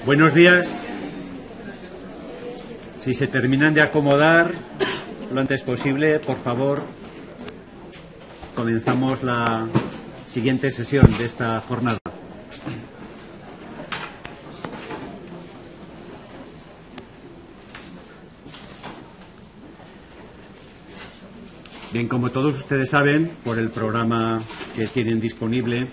Buenos días. Si se terminan de acomodar lo antes posible, por favor, comenzamos la siguiente sesión de esta jornada. Bien, como todos ustedes saben, por el programa que tienen disponible,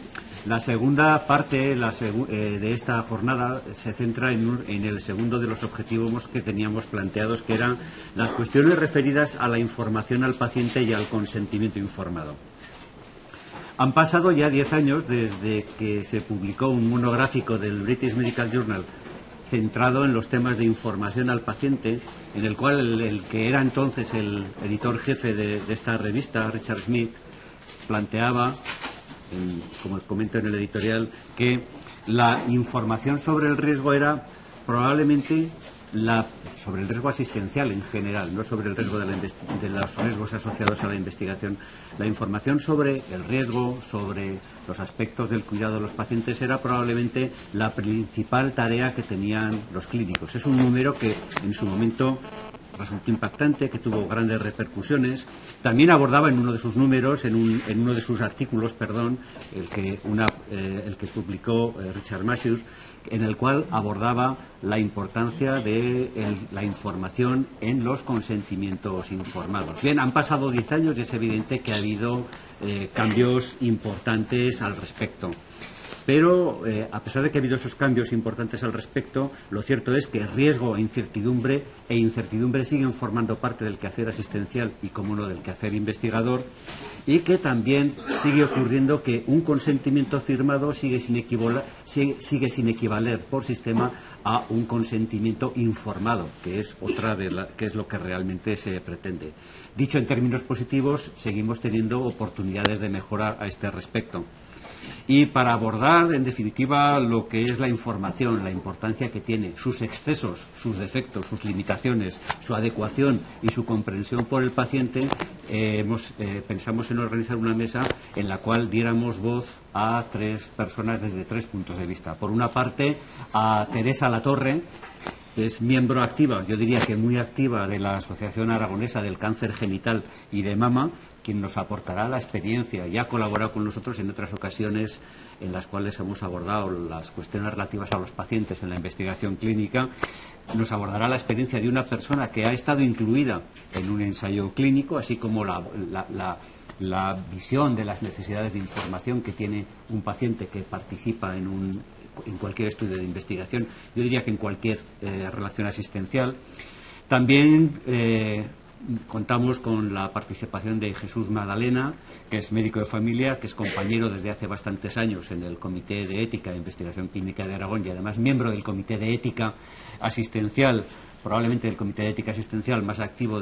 la segunda parte de esta jornada se centra en el segundo de los objetivos que teníamos planteados, que eran las cuestiones referidas a la información al paciente y al consentimiento informado. Han pasado ya 10 años desde que se publicó un monográfico del British Medical Journal centrado en los temas de información al paciente, en el cual el que era entonces el editor jefe de esta revista, Richard Smith, planteaba, como comento en el editorial, que la información sobre el riesgo era probablemente sobre el riesgo asistencial en general, no sobre el riesgo de los riesgos asociados a la investigación. La información sobre el riesgo, sobre los aspectos del cuidado de los pacientes, era probablemente la principal tarea que tenían los clínicos. Es un número que en su momento resultó impactante, que tuvo grandes repercusiones. También abordaba en uno de sus números, en uno de sus artículos, el que publicó Richard Masur, en el cual abordaba la importancia de la información en los consentimientos informados. Bien, han pasado 10 años y es evidente que ha habido cambios importantes al respecto. Pero, a pesar de que ha habido esos cambios importantes al respecto, lo cierto es que riesgo e incertidumbre siguen formando parte del quehacer asistencial y, como no, del quehacer investigador, y que también sigue ocurriendo que un consentimiento firmado sigue sin equivaler por sistema a un consentimiento informado, que es que es lo que realmente se pretende. Dicho en términos positivos, seguimos teniendo oportunidades de mejora a este respecto. Y para abordar, en definitiva, lo que es la información, la importancia que tiene, sus excesos, sus defectos, sus limitaciones, su adecuación y su comprensión por el paciente, pensamos en organizar una mesa en la cual diéramos voz a 3 personas desde 3 puntos de vista. Por una parte, a Teresa Latorre, que es miembro activa, yo diría que muy activa, de la Asociación Aragonesa del Cáncer Genital y de Mama, quien nos aportará la experiencia. Ya ha colaborado con nosotros en otras ocasiones en las cuales hemos abordado las cuestiones relativas a los pacientes en la investigación clínica. Nos abordará la experiencia de una persona que ha estado incluida en un ensayo clínico, así como la visión de las necesidades de información que tiene un paciente que participa en cualquier estudio de investigación, yo diría que en cualquier relación asistencial. También contamos con la participación de Jesús Madalena, que es médico de familia, que es compañero desde hace bastantes años en el Comité de Ética de Investigación Clínica de Aragón y además miembro del Comité de Ética Asistencial, probablemente el Comité de Ética Asistencial más activo,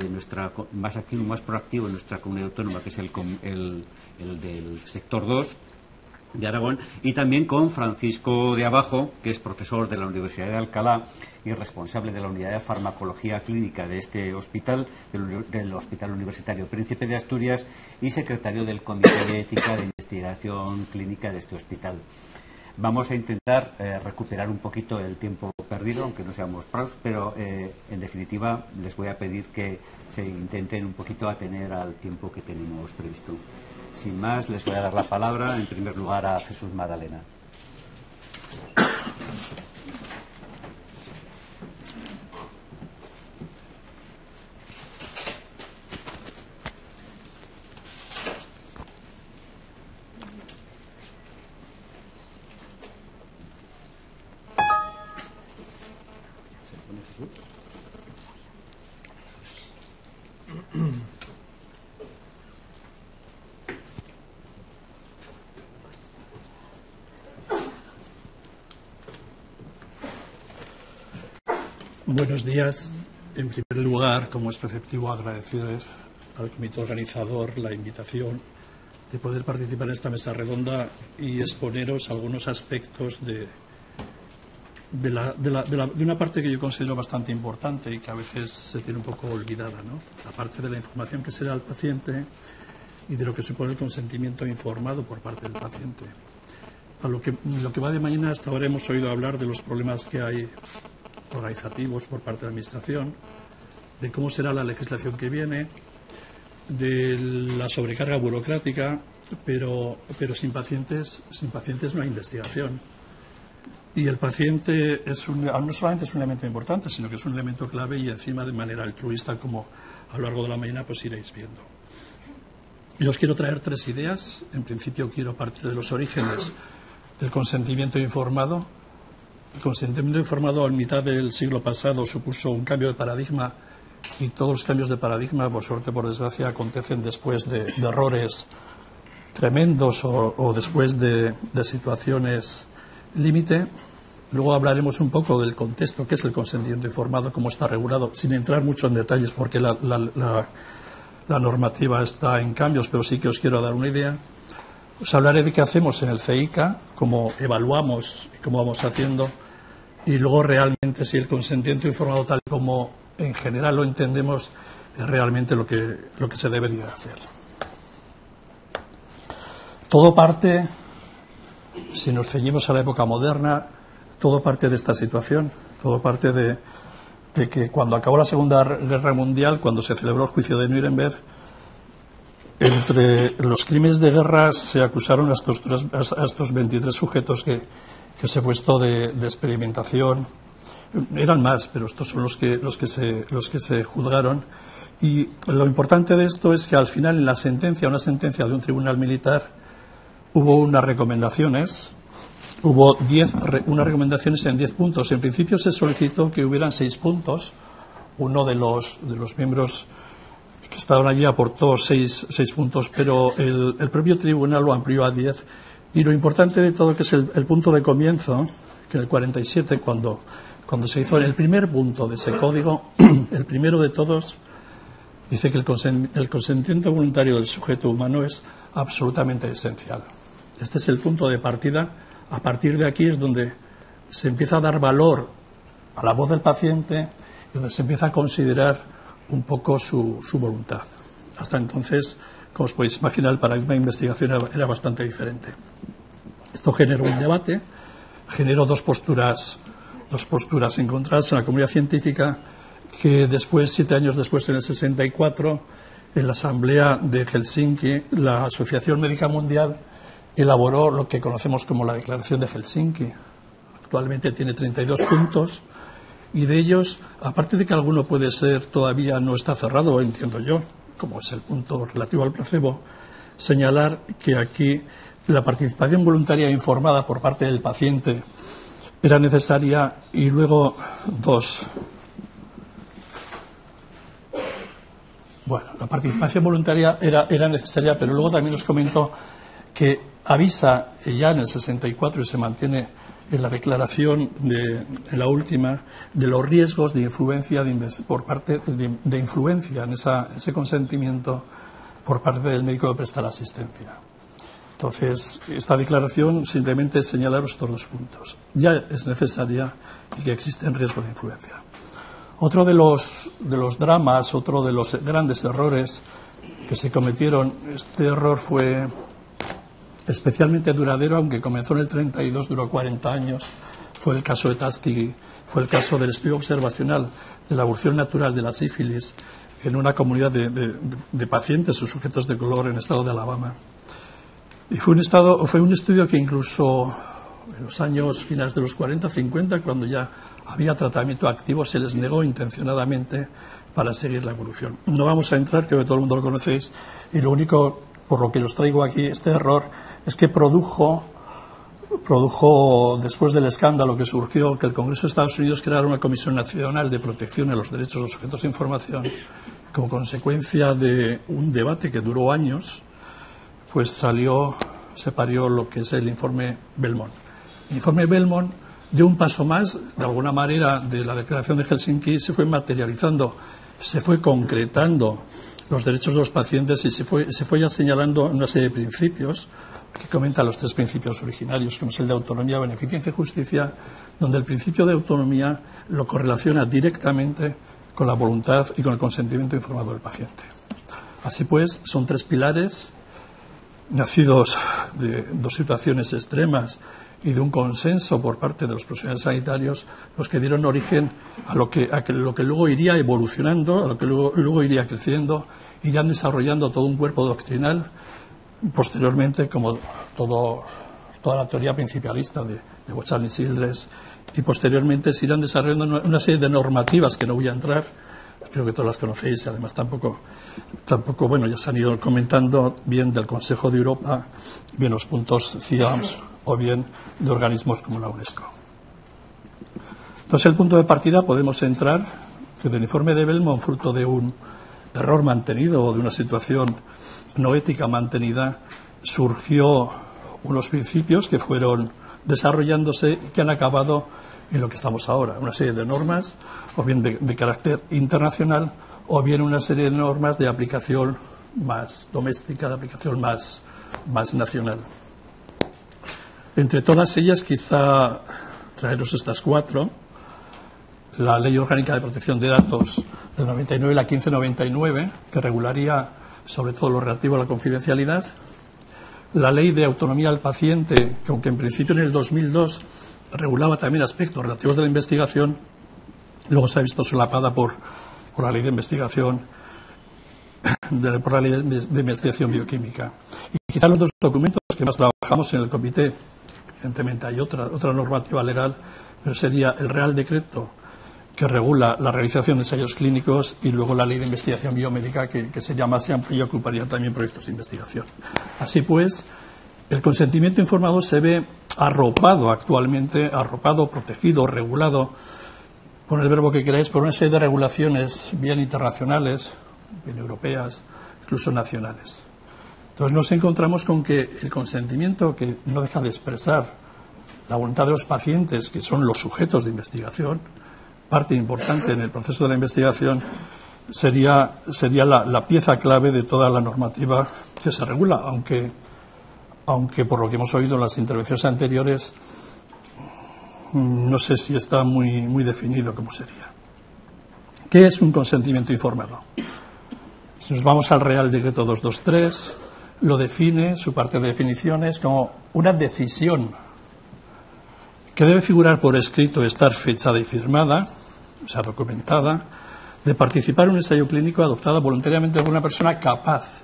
más proactivo en nuestra comunidad autónoma, que es el del sector 2 de Aragón, y también con Francisco de Abajo, que es profesor de la Universidad de Alcalá y responsable de la Unidad de Farmacología Clínica de este hospital, del Hospital Universitario Príncipe de Asturias, y secretario del Comité de Ética de Investigación Clínica de este hospital. Vamos a intentar recuperar un poquito el tiempo perdido, aunque no seamos pros, pero en definitiva les voy a pedir que se intenten un poquito atener al tiempo que tenemos previsto. Sin más, les voy a dar la palabra, en primer lugar, a Jesús Madalena. Buenos días. En primer lugar, como es preceptivo, agradecer al comité organizador la invitación de poder participar en esta mesa redonda y exponeros algunos aspectos de una parte que yo considero bastante importante y que a veces se tiene un poco olvidada, ¿no? La parte de la información que se da al paciente y de lo que supone el consentimiento informado por parte del paciente. lo que va de mañana, hasta ahora hemos oído hablar de los problemas que hay organizativos por parte de la Administración, de cómo será la legislación que viene, de la sobrecarga burocrática, pero sin pacientes no hay investigación. Y el paciente no solamente es un elemento importante, sino que es un elemento clave y encima de manera altruista, como a lo largo de la mañana pues iréis viendo. Yo os quiero traer 3 ideas. En principio quiero partir de los orígenes del consentimiento informado. El consentimiento informado en mitad del siglo pasado supuso un cambio de paradigma, y todos los cambios de paradigma, por suerte o por desgracia, acontecen después de errores tremendos o después de situaciones límite. Luego hablaremos un poco del contexto, qué es el consentimiento informado, cómo está regulado, sin entrar mucho en detalles porque la normativa está en cambios, pero sí que os quiero dar una idea. Os hablaré de qué hacemos en el CEICA, cómo evaluamos y cómo vamos haciendo, y luego realmente si el consentimiento informado tal como en general lo entendemos es realmente lo que se debería hacer. Todo parte, si nos ceñimos a la época moderna, todo parte de esta situación, todo parte de que cuando acabó la Segunda Guerra Mundial, cuando se celebró el juicio de Nuremberg, entre los crímenes de guerra se acusaron a estos 23 sujetos que se he puesto de experimentación. Eran más, pero estos son los que se juzgaron. Y lo importante de esto es que al final en la sentencia, una sentencia de un tribunal militar, hubo unas recomendaciones. Hubo unas recomendaciones en 10 puntos. En principio se solicitó que hubieran 6 puntos. Uno de los miembros que estaban allí aportó 6 puntos, pero el propio tribunal lo amplió a 10. Y lo importante de todo, que es el punto de comienzo, que en el 47, cuando se hizo el primer punto de ese código, el primero de todos, dice que el consentimiento voluntario del sujeto humano es absolutamente esencial. Este es el punto de partida. A partir de aquí es donde se empieza a dar valor a la voz del paciente y donde se empieza a considerar un poco su voluntad. Hasta entonces, como os podéis imaginar, el paradigma de investigación era bastante diferente. Esto generó un debate, generó dos posturas encontradas en la comunidad científica, que después, 7 años después, en el 64, en la Asamblea de Helsinki, la Asociación Médica Mundial elaboró lo que conocemos como la Declaración de Helsinki. Actualmente tiene 32 puntos y de ellos, aparte de que alguno puede ser todavía no está cerrado, entiendo yo, como es el punto relativo al placebo, señalar que aquí la participación voluntaria informada por parte del paciente era necesaria, y luego 2. Bueno, la participación voluntaria era necesaria, pero luego también os comento que avisa ya en el 64 y se mantiene en la declaración en la última, de los riesgos de influencia por parte de influencia en ese consentimiento por parte del médico de prestar asistencia. Entonces, esta declaración simplemente es señalaros estos 2 puntos. Ya es necesaria y que existen riesgos de influencia. Otro de los dramas, otro de los grandes errores que se cometieron, este error fue especialmente duradero, aunque comenzó en el 32, duró 40 años, fue el caso de Tuskegee, fue el caso del estudio observacional de la evolución natural de la sífilis en una comunidad de pacientes o sujetos de color en el estado de Alabama. Y fue un estudio que incluso en los años finales de los 40, 50, cuando ya había tratamiento activo, se les negó intencionadamente para seguir la evolución. No vamos a entrar, creo que todo el mundo lo conocéis, y lo único por lo que os traigo aquí este error es que produjo después del escándalo que surgió, que el Congreso de Estados Unidos creara una Comisión Nacional de Protección de los Derechos de los Sujetos de Información, como consecuencia de un debate que duró años, pues se parió lo que es el informe Belmont. El informe Belmont dio un paso más, de alguna manera, de la Declaración de Helsinki, se fue materializando, se fue concretando los derechos de los pacientes y se fue ya señalando una serie de principios que comenta los 3 principios originarios, como es el de autonomía, beneficencia y justicia, donde el principio de autonomía lo correlaciona directamente con la voluntad y con el consentimiento informado del paciente. Así pues, son 3 pilares nacidos de dos situaciones extremas y de un consenso por parte de los profesionales sanitarios, los que dieron origen a lo que luego iría evolucionando, a lo que luego iría creciendo, irían desarrollando todo un cuerpo doctrinal, posteriormente, como toda la teoría principalista de Bocchan y Childress, y posteriormente se irán desarrollando una serie de normativas que no voy a entrar, creo que todas las conocéis, y además tampoco, bueno, ya se han ido comentando, bien del Consejo de Europa, bien los puntos CIAMS, o bien de organismos como la UNESCO. Entonces, el punto de partida podemos entrar que del informe de Bellmont, fruto de un error mantenido o de una situación no ética mantenida, surgió unos principios que fueron desarrollándose y que han acabado en lo que estamos ahora, una serie de normas, o bien de carácter internacional, o bien una serie de normas de aplicación más doméstica, de aplicación más nacional. Entre todas ellas, quizá traeros estas cuatro: la Ley Orgánica de Protección de Datos del 99, la 1599, que regularía sobre todo lo relativo a la confidencialidad; la Ley de Autonomía del Paciente, que aunque en principio en el 2002 regulaba también aspectos relativos de la investigación, luego se ha visto solapada por la Ley de Investigación, por la Ley de Investigación Bioquímica. Y quizá los dos documentos que más trabajamos en el comité, evidentemente hay otra normativa legal, pero sería el Real Decreto que regula la realización de ensayos clínicos, y luego la Ley de Investigación Biomédica, que sería más amplia y ocuparía también proyectos de investigación. Así pues, el consentimiento informado se ve arropado actualmente, protegido, regulado, pon el verbo que queráis, por una serie de regulaciones bien internacionales, bien europeas, incluso nacionales. Entonces nos encontramos con que el consentimiento, que no deja de expresar la voluntad de los pacientes, que son los sujetos de investigación, parte importante en el proceso de la investigación, sería la pieza clave de toda la normativa que se regula, aunque por lo que hemos oído en las intervenciones anteriores, no sé si está muy definido cómo sería. ¿Qué es un consentimiento informado? Si nos vamos al Real Decreto 223, lo define, su parte de definiciones, como una decisión que debe figurar por escrito, estar fechada y firmada, o sea, documentada, de participar en un ensayo clínico adoptada voluntariamente por una persona capaz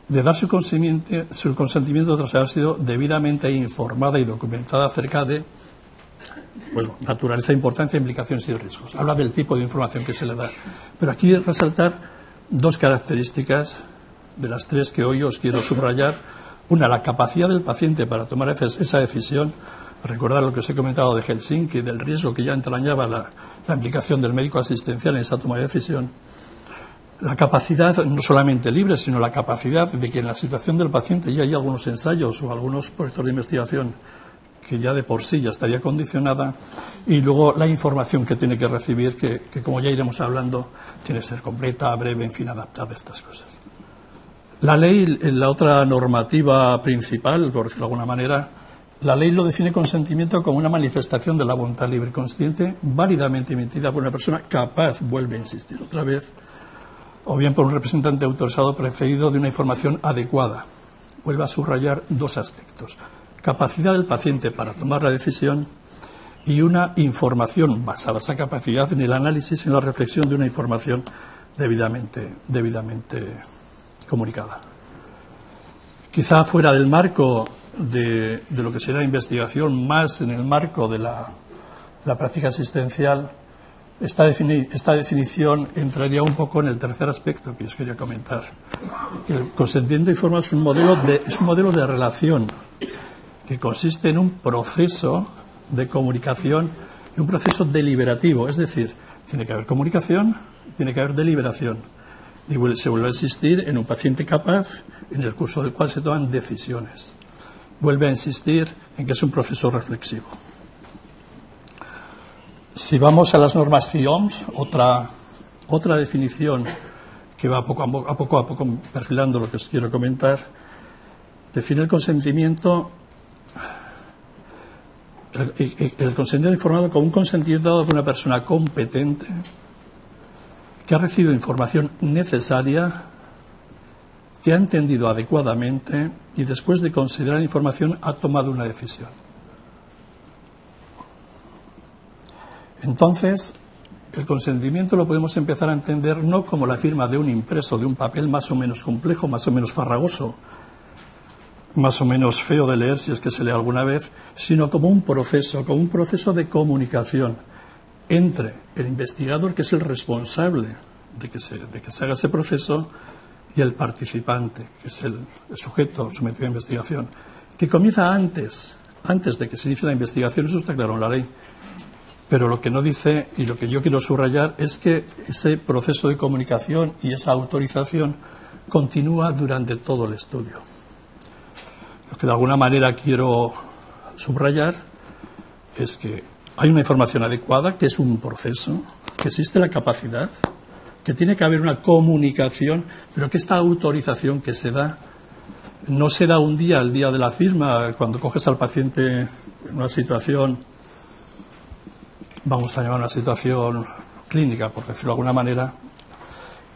de dar su consentimiento tras haber sido debidamente informada y documentada acerca de naturaleza, importancia, implicaciones y riesgos. Habla del tipo de información que se le da. Pero aquí resaltar dos características de las tres que hoy os quiero subrayar. Una, la capacidad del paciente para tomar esa decisión. Recordar lo que os he comentado de Helsinki, del riesgo que ya entrañaba la implicación del médico asistencial en esa toma de decisión. La capacidad, no solamente libre, sino la capacidad de que en la situación del paciente ya hay algunos ensayos o algunos proyectos de investigación que ya de por sí ya estaría condicionada, y luego la información que tiene que recibir, que como ya iremos hablando, tiene que ser completa, breve, en fin, adaptada a estas cosas. La ley, la otra normativa principal, por decirlo de alguna manera, la ley lo define consentimiento como una manifestación de la voluntad libre y consciente válidamente emitida por una persona capaz, vuelve a insistir otra vez, o bien por un representante autorizado precedido de una información adecuada. Vuelve a subrayar dos aspectos: capacidad del paciente para tomar la decisión y una información basada esa capacidad en el análisis, en la reflexión de una información debidamente comunicada. Quizá fuera del marco de lo que será investigación, más en el marco de la práctica asistencial, esta definición entraría un poco en el tercer aspecto que os quería comentar. El consentimiento informado es un modelo de relación que consiste en un proceso de comunicación y un proceso deliberativo, es decir, tiene que haber comunicación, tiene que haber deliberación, y se vuelve a insistir en un paciente capaz en el curso del cual se toman decisiones. Vuelve a insistir en que es un proceso reflexivo. Si vamos a las normas CIOMS, otra definición que va poco a poco perfilando lo que os quiero comentar, define el consentimiento informado como un consentimiento dado por una persona competente que ha recibido información necesaria, que ha entendido adecuadamente y después de considerar la información ha tomado una decisión. Entonces, el consentimiento lo podemos empezar a entender no como la firma de un impreso de un papel más o menos complejo, más o menos farragoso, más o menos feo de leer si es que se lee alguna vez, sino como un proceso de comunicación entre el investigador, que es el responsable de que se haga ese proceso, y el participante, que es el sujeto sometido a investigación, que comienza antes de que se inicie la investigación. Eso está claro en la ley. Pero lo que no dice, y lo que yo quiero subrayar, es que ese proceso de comunicación y esa autorización continúa durante todo el estudio. Lo que de alguna manera quiero subrayar es que hay una información adecuada, que es un proceso, que existe la capacidad, que tiene que haber una comunicación, pero que esta autorización que se da no se da un día, el día de la firma, cuando coges al paciente en una situación, vamos a llamar una situación clínica, por decirlo de alguna manera,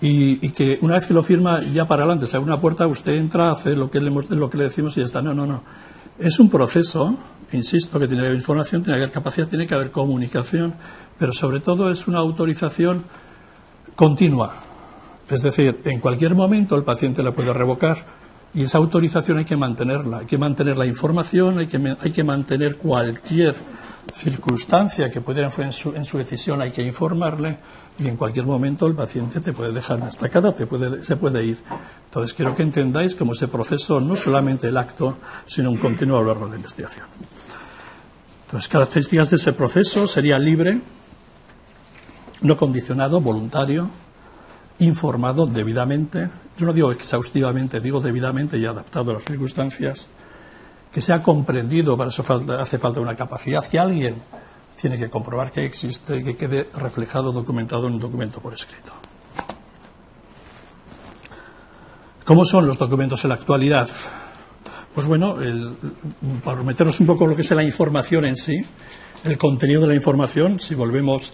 y que una vez que lo firma, ya para adelante, se abre una puerta, usted entra, hace lo que le decimos y ya está. No. Es un proceso, insisto, que tiene que haber información, tiene que haber capacidad, tiene que haber comunicación, pero sobre todo es una autorización continua. Es decir, en cualquier momento el paciente la puede revocar y esa autorización hay que mantenerla. Hay que mantener la información, hay que mantener cualquier circunstancia que pudiera influir en su decisión, hay que informarle, y en cualquier momento el paciente te puede dejar una estacada, se puede ir. Entonces quiero que entendáis como ese proceso no solamente el acto, sino un continuo a lo largo de la investigación. Entonces, características de ese proceso: sería libre, no condicionado, voluntario, informado debidamente, yo no digo exhaustivamente, digo debidamente y adaptado a las circunstancias, que sea comprendido, para eso hace falta una capacidad, que alguien tiene que comprobar que existe y que quede reflejado, documentado en un documento por escrito. ¿Cómo son los documentos en la actualidad? Pues bueno, para meternos un poco en lo que es la información en sí, el contenido de la información, si volvemos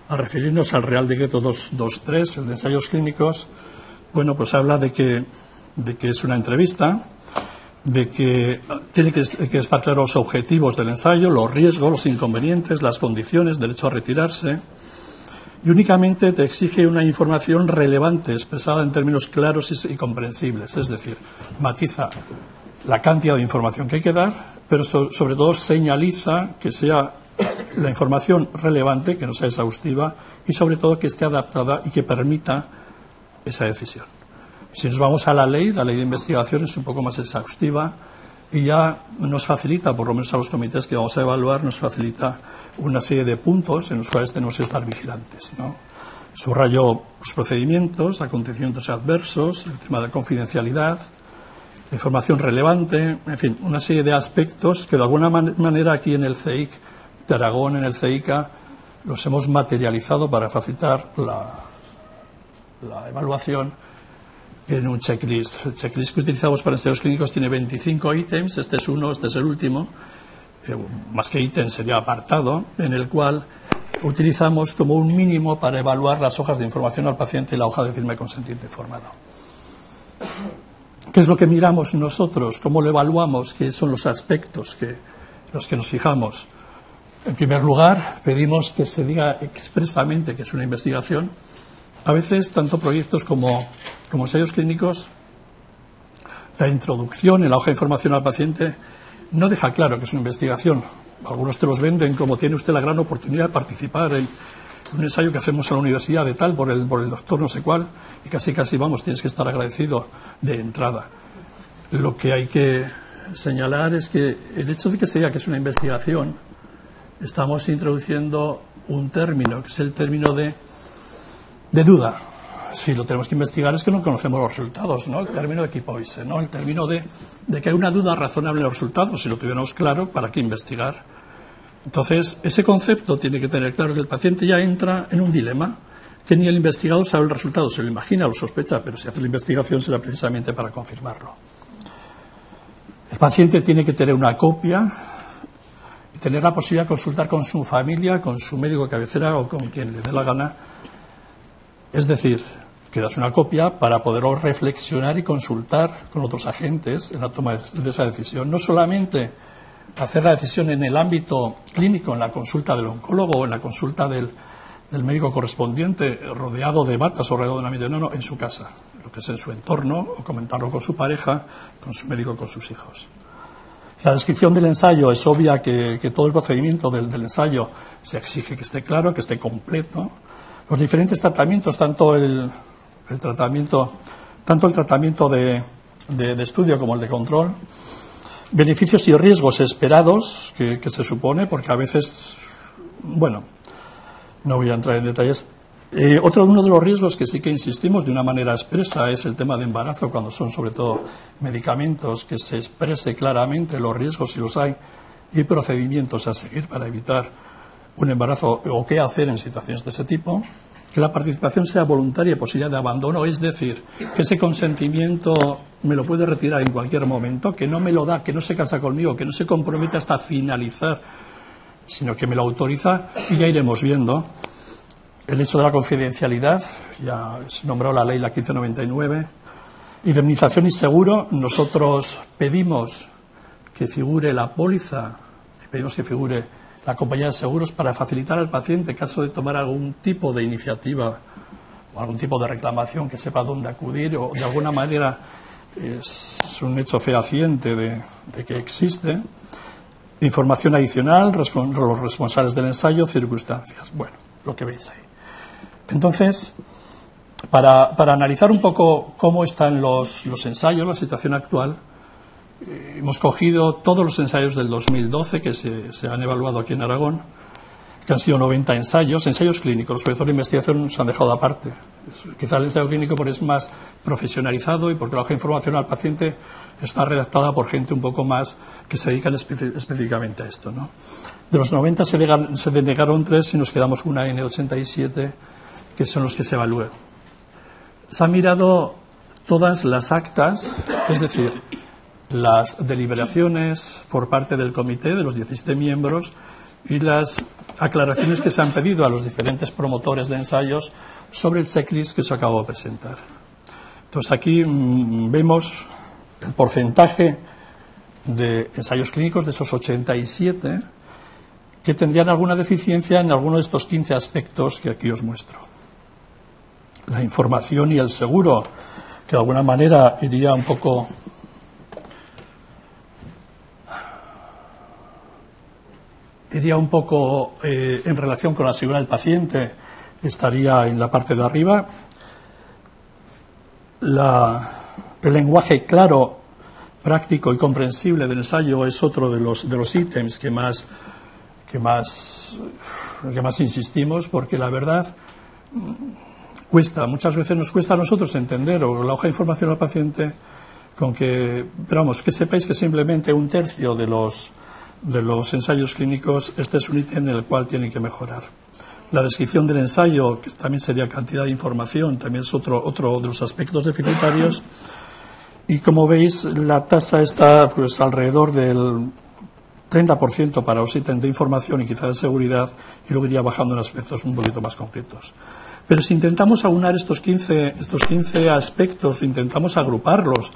a referirnos al Real Decreto 223, el de ensayos clínicos, bueno, pues habla de que es una entrevista, de que tiene que estar claros los objetivos del ensayo, los riesgos, los inconvenientes, las condiciones, derecho a retirarse, y únicamente te exige una información relevante, expresada en términos claros y comprensibles, es decir, matiza la cantidad de información que hay que dar, pero sobre todo señaliza que sea la información relevante, que no sea exhaustiva, y sobre todo que esté adaptada y que permita esa decisión. Si nos vamos a la ley de investigación es un poco más exhaustiva y ya nos facilita, por lo menos a los comités que vamos a evaluar, nos facilita una serie de puntos en los cuales tenemos que estar vigilantes, ¿no? Subrayo los procedimientos, acontecimientos adversos, el tema de confidencialidad, la información relevante, en fin, una serie de aspectos que de alguna manera aquí en el CEIC de Aragón, en el CEICA, los hemos materializado para facilitar la evaluación en un checklist. El checklist que utilizamos para ensayos clínicos tiene 25 ítems, este es uno, este es el último, más que ítem sería apartado, en el cual utilizamos como un mínimo para evaluar las hojas de información al paciente y la hoja de firma de consentimiento informado. ¿Qué es lo que miramos nosotros? ¿Cómo lo evaluamos? ¿Qué son los aspectos los que nos fijamos? En primer lugar, pedimos que se diga expresamente que es una investigación. A veces, tanto proyectos como ensayos clínicos, la introducción en la hoja de información al paciente no deja claro que es una investigación. Algunos te los venden como: tiene usted la gran oportunidad de participar en un ensayo que hacemos en la universidad de tal, por el doctor no sé cuál, y casi, vamos, tienes que estar agradecido de entrada. Lo que hay que señalar es que el hecho de que se diga que es una investigación, estamos introduciendo un término, que es el término de duda. Si lo tenemos que investigar es que no conocemos los resultados, ¿no? El término de equipoise, ¿no? El término de que hay una duda razonable en los resultados. Si lo tuviéramos claro, ¿para qué investigar? Entonces, ese concepto tiene que tener claro que el paciente ya entra en un dilema, que ni el investigador sabe el resultado, se lo imagina, lo sospecha, pero si hace la investigación será precisamente para confirmarlo. El paciente tiene que tener una copia y tener la posibilidad de consultar con su familia, con su médico de cabecera o con quien le dé la gana. Es decir, quedas una copia para poderlo reflexionar y consultar con otros agentes en la toma de esa decisión. No solamente hacer la decisión en el ámbito clínico, en la consulta del oncólogo o en la consulta del médico correspondiente, rodeado de batas o rodeado de un ambiente, no, en su casa, lo que es en su entorno, o comentarlo con su pareja, con su médico, con sus hijos. La descripción del ensayo es obvia que todo el procedimiento del ensayo se exige que esté claro, que esté completo. Los diferentes tratamientos, tanto el tratamiento de estudio como el de control, beneficios y riesgos esperados que se supone, porque a veces, bueno, no voy a entrar en detalles. Uno de los riesgos que sí que insistimos de una manera expresa es el tema de embarazo, cuando son sobre todo medicamentos, que se exprese claramente los riesgos si los hay y procedimientos a seguir para evitar un embarazo o qué hacer en situaciones de ese tipo. Que la participación sea voluntaria y posibilidad de abandono, es decir, que ese consentimiento me lo puede retirar en cualquier momento, que no me lo da, que no se casa conmigo, que no se compromete hasta finalizar, sino que me lo autoriza y ya iremos viendo. El hecho de la confidencialidad, ya se nombró la ley la 1599, indemnización y seguro. Nosotros pedimos que figure la póliza, pedimos que figure la compañía de seguros para facilitar al paciente, en caso de tomar algún tipo de iniciativa o algún tipo de reclamación, que sepa dónde acudir, o de alguna manera es un hecho fehaciente de que existe. Información adicional, los responsables del ensayo, circunstancias. Bueno, lo que veis ahí. Entonces, para analizar un poco cómo están los ensayos, la situación actual, hemos cogido todos los ensayos del 2012 que se han evaluado aquí en Aragón, que han sido 90 ensayos clínicos. Los proyectos de investigación se han dejado aparte. Quizá el ensayo clínico porque es más profesionalizado y porque la hoja de información al paciente está redactada por gente un poco más que se dedican específicamente a esto, ¿no? De los 90 se denegaron 3 y nos quedamos con una N87, que son los que se evalúan. Se han mirado todas las actas, es decir, las deliberaciones por parte del comité de los 17 miembros y las aclaraciones que se han pedido a los diferentes promotores de ensayos sobre el checklist que se acabó de presentar. Entonces aquí vemos el porcentaje de ensayos clínicos de esos 87 que tendrían alguna deficiencia en alguno de estos 15 aspectos que aquí os muestro. La información y el seguro, que de alguna manera iría un poco en relación con la seguridad del paciente, estaría en la parte de arriba. El lenguaje claro, práctico y comprensible del ensayo es otro de los ítems que más insistimos, porque la verdad muchas veces nos cuesta a nosotros entender, o la hoja de información al paciente, pero vamos, que sepáis que simplemente 1/3 de los ensayos clínicos, este es un ítem en el cual tienen que mejorar. La descripción del ensayo, que también sería cantidad de información, también es otro de los aspectos deficitarios. Y como veis, la tasa está pues alrededor del 30% para los ítems de información y quizá de seguridad, y luego iría bajando en aspectos un poquito más concretos. Pero si intentamos aunar estos 15 aspectos, intentamos agruparlos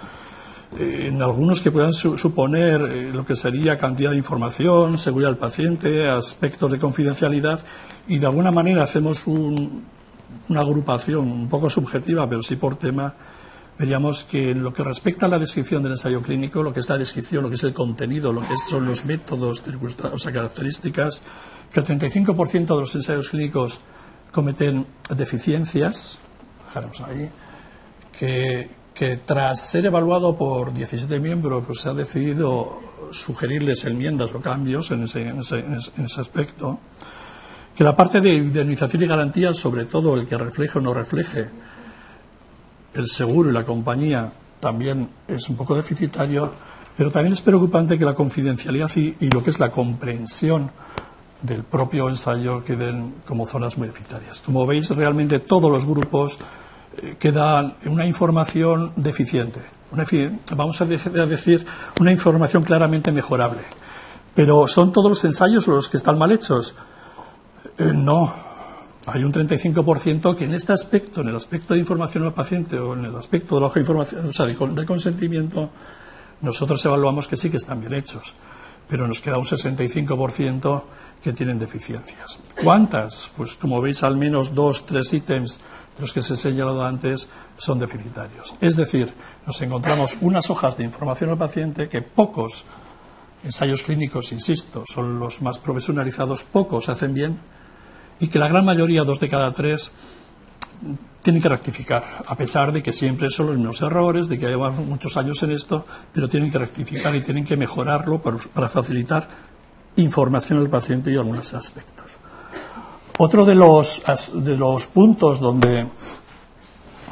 en algunos que puedan suponer lo que sería cantidad de información, seguridad del paciente, aspectos de confidencialidad, y de alguna manera hacemos una agrupación un poco subjetiva, pero sí por tema, veríamos que en lo que respecta a la descripción del ensayo clínico, lo que es la descripción, lo que es el contenido, lo que son los métodos, características, que el 35% de los ensayos clínicos cometen deficiencias, dejaremos ahí, que tras ser evaluado por 17 miembros, pues se ha decidido sugerirles enmiendas o cambios en ese aspecto, que la parte de indemnización y garantía, sobre todo el que refleje o no refleje el seguro y la compañía, también es un poco deficitario, pero también es preocupante que la confidencialidad y lo que es la comprensión del propio ensayo queden como zonas muy deficitarias. Como veis, realmente todos los grupos queda una información deficiente, vamos a decir una información claramente mejorable. Pero ¿son todos los ensayos los que están mal hechos? No. Hay un 35% que en este aspecto, en el aspecto de información al paciente o en el aspecto de la hoja de información, o sea, del consentimiento, nosotros evaluamos que sí que están bien hechos, pero nos queda un 65% que tienen deficiencias. ¿Cuántas? Pues como veis, al menos 2-3 ítems de los que se he señalado antes son deficitarios. Es decir, nos encontramos unas hojas de información al paciente que pocos ensayos clínicos, insisto, son los más profesionalizados, pocos hacen bien, y que la gran mayoría, 2 de cada 3, tienen que rectificar, a pesar de que siempre son los mismos errores, de que llevamos muchos años en esto, pero tienen que rectificar y tienen que mejorarlo para facilitar información al paciente y algunos aspectos. Otro de los puntos donde...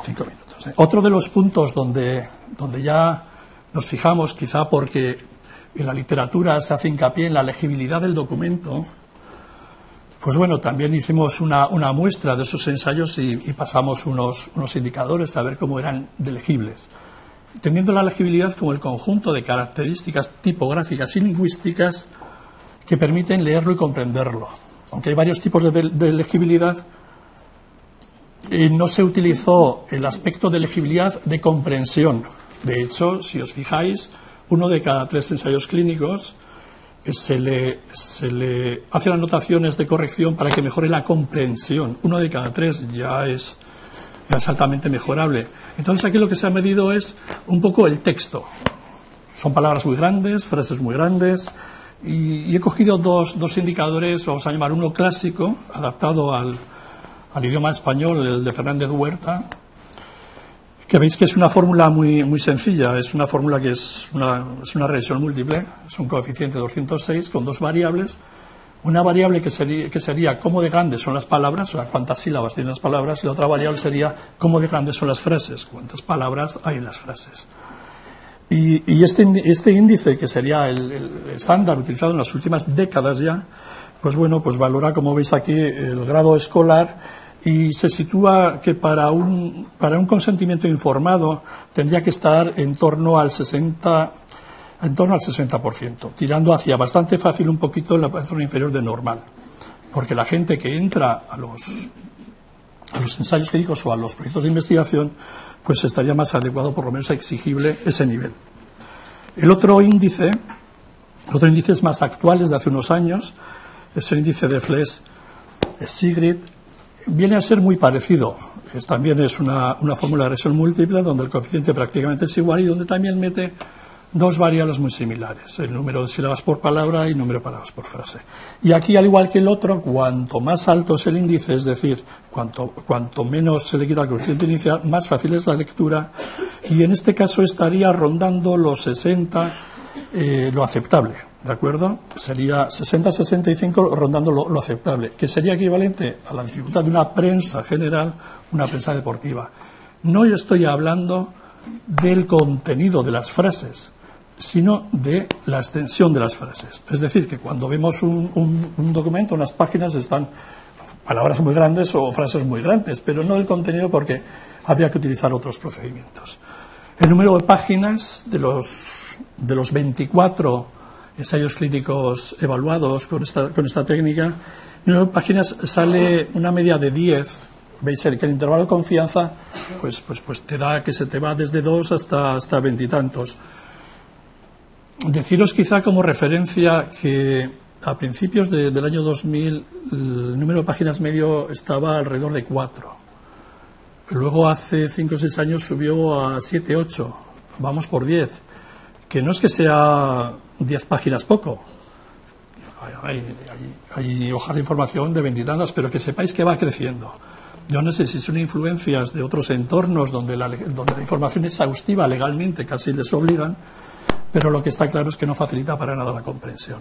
5 minutos. Otro de los puntos donde ya nos fijamos, quizá porque en la literatura se hace hincapié en la legibilidad del documento, pues bueno, también hicimos una muestra de esos ensayos y pasamos unos indicadores a ver cómo eran de legibles. Teniendo la legibilidad como el conjunto de características tipográficas y lingüísticas que permiten leerlo y comprenderlo. Aunque hay varios tipos de legibilidad, no se utilizó el aspecto de legibilidad de comprensión. De hecho, si os fijáis, 1 de cada 3 ensayos clínicos se le hacen anotaciones de corrección para que mejore la comprensión. 1 de cada 3 ya es altamente mejorable. Entonces aquí lo que se ha medido es un poco el texto. Son palabras muy grandes, frases muy grandes, y he cogido dos indicadores, vamos a llamar uno clásico, adaptado al idioma español, el de Fernández Huerta, que veis que es una fórmula muy sencilla. Es una fórmula que es una regresión múltiple, es un coeficiente 206 con 2 variables. Una variable que sería cómo de grandes son las palabras, o sea, cuántas sílabas tienen las palabras, y la otra variable sería cómo de grandes son las frases, cuántas palabras hay en las frases. Y este índice, que sería el estándar utilizado en las últimas décadas ya, pues bueno, pues valora, como veis aquí, el grado escolar, y se sitúa que para un consentimiento informado tendría que estar en torno al 60%, tirando hacia bastante fácil un poquito en la zona inferior de normal, porque la gente que entra a los ensayos clínicos o a los proyectos de investigación, pues estaría más adecuado, por lo menos exigible, ese nivel. El otro índice es más actual, es de hace unos años, es el índice de Flesch-Sigrid. Viene a ser muy parecido. También es una fórmula de regresión múltiple donde el coeficiente prácticamente es igual y donde también mete 2 variables muy similares, el número de sílabas por palabra y el número de palabras por frase. Y aquí, al igual que el otro, cuanto más alto es el índice, es decir, cuanto menos se le quita el coeficiente inicial, más fácil es la lectura, y en este caso estaría rondando los 60, lo aceptable, ¿de acuerdo? Sería 60-65 rondando lo aceptable, que sería equivalente a la dificultad de una prensa general, una prensa deportiva. No estoy hablando del contenido de las frases, sino de la extensión de las frases. Es decir, que cuando vemos un documento, unas páginas, están palabras muy grandes o frases muy grandes, pero no el contenido, porque habría que utilizar otros procedimientos. El número de páginas de los 24 ensayos clínicos evaluados con esta técnica, el número de páginas sale una media de 10. Veis que el intervalo de confianza pues te da que se te va desde 2 hasta 20 y tantos. Deciros quizá como referencia que a principios del año 2000 el número de páginas medio estaba alrededor de 4. Luego hace 5 o 6 años subió a 7, 8. Vamos por 10. Que no es que sea 10 páginas poco. Hay hojas de información de 20 y tantas, pero que sepáis que va creciendo. Yo no sé si son influencias de otros entornos donde la información es exhaustiva legalmente, casi les obligan, pero lo que está claro es que no facilita para nada la comprensión.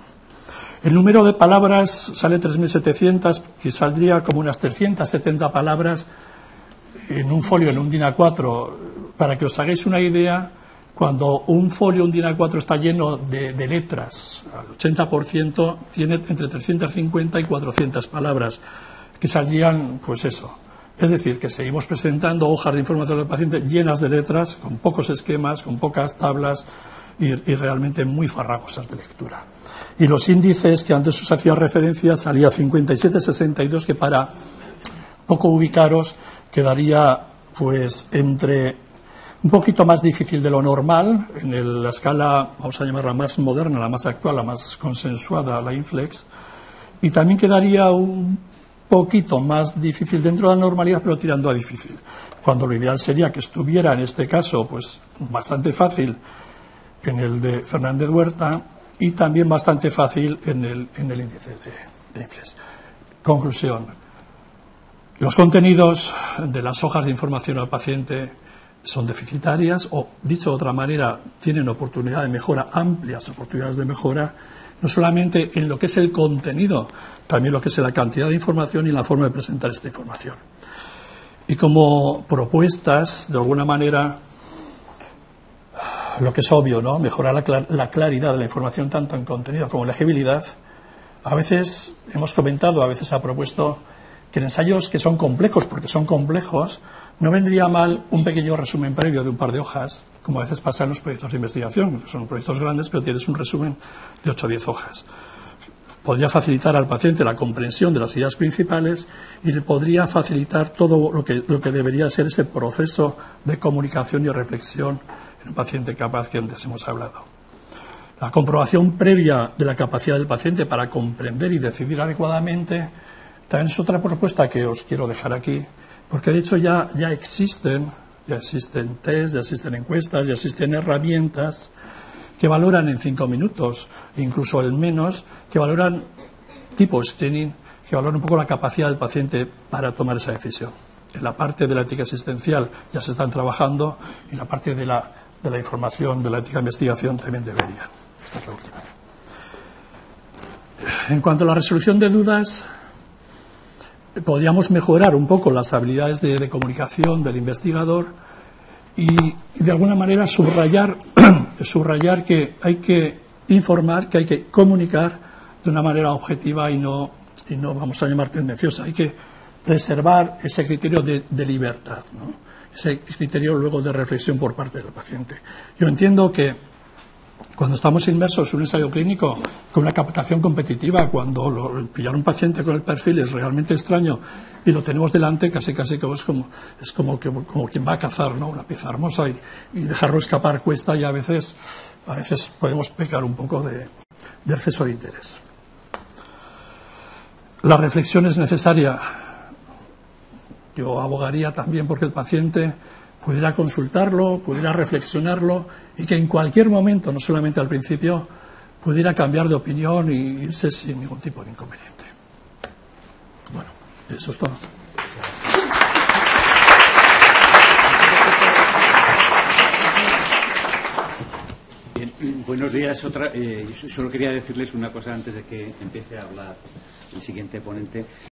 El número de palabras sale 3.700, que saldría como unas 370 palabras en un folio, en un DIN A4. Para que os hagáis una idea, cuando un folio, un DIN A4 está lleno de letras, al 80% tiene entre 350 y 400 palabras, que saldrían, pues eso. Es decir, que seguimos presentando hojas de información del paciente llenas de letras, con pocos esquemas, con pocas tablas y realmente muy farragosas de lectura. Y los índices que antes os hacía referencia salía 57-62, que para poco ubicaros, quedaría pues entre un poquito más difícil de lo normal, en la escala, vamos a llamarla más moderna, la más actual, la más consensuada, la Inflex, y también quedaría un poquito más difícil dentro de la normalidad, pero tirando a difícil, cuando lo ideal sería que estuviera, en este caso, pues bastante fácil en el de Fernández Huerta y también bastante fácil en el índice de Inflex. Conclusión. Los contenidos de las hojas de información al paciente son deficitarias o, dicho de otra manera, tienen oportunidad de mejora, amplias oportunidades de mejora, no solamente en lo que es el contenido, también lo que es la cantidad de información y la forma de presentar esta información. Y como propuestas, de alguna manera, lo que es obvio, ¿no? Mejorar la claridad de la información tanto en contenido como en legibilidad. A veces hemos comentado, a veces se ha propuesto que en ensayos que son complejos, porque son complejos, no vendría mal un pequeño resumen previo de un par de hojas, como a veces pasa en los proyectos de investigación, que son proyectos grandes, pero tienes un resumen de 8 o 10 hojas. Podría facilitar al paciente la comprensión de las ideas principales y le podría facilitar todo lo que debería ser ese proceso de comunicación y reflexión en un paciente capaz que antes hemos hablado. La comprobación previa de la capacidad del paciente para comprender y decidir adecuadamente también es otra propuesta que os quiero dejar aquí, porque de hecho ya existen test, ya existen encuestas, ya existen herramientas que valoran en 5 minutos, incluso en menos, que valoran tipo screening, que valoran un poco la capacidad del paciente para tomar esa decisión. En la parte de la ética asistencial ya se están trabajando y en la parte de la información, de la ética de investigación también deberían. Esta es la última. En cuanto a la resolución de dudas, podríamos mejorar un poco las habilidades de comunicación del investigador y de alguna manera subrayar que hay que informar, que hay que comunicar de una manera objetiva y no vamos a llamar tendenciosa. Hay que preservar ese criterio de libertad, ¿no? Ese criterio luego de reflexión por parte del paciente. Yo entiendo que cuando estamos inmersos en un ensayo clínico con una captación competitiva, cuando pillar un paciente con el perfil es realmente extraño y lo tenemos delante, casi es como quien va a cazar, ¿no? Una pieza hermosa y dejarlo escapar cuesta y a veces podemos pecar un poco de exceso de interés. La reflexión es necesaria. Yo abogaría también porque el paciente pudiera consultarlo, pudiera reflexionarlo y que en cualquier momento, no solamente al principio, pudiera cambiar de opinión y irse sin ningún tipo de inconveniente. Bueno, eso es todo. Bien, buenos días. Solo quería decirles una cosa antes de que empiece a hablar el siguiente ponente.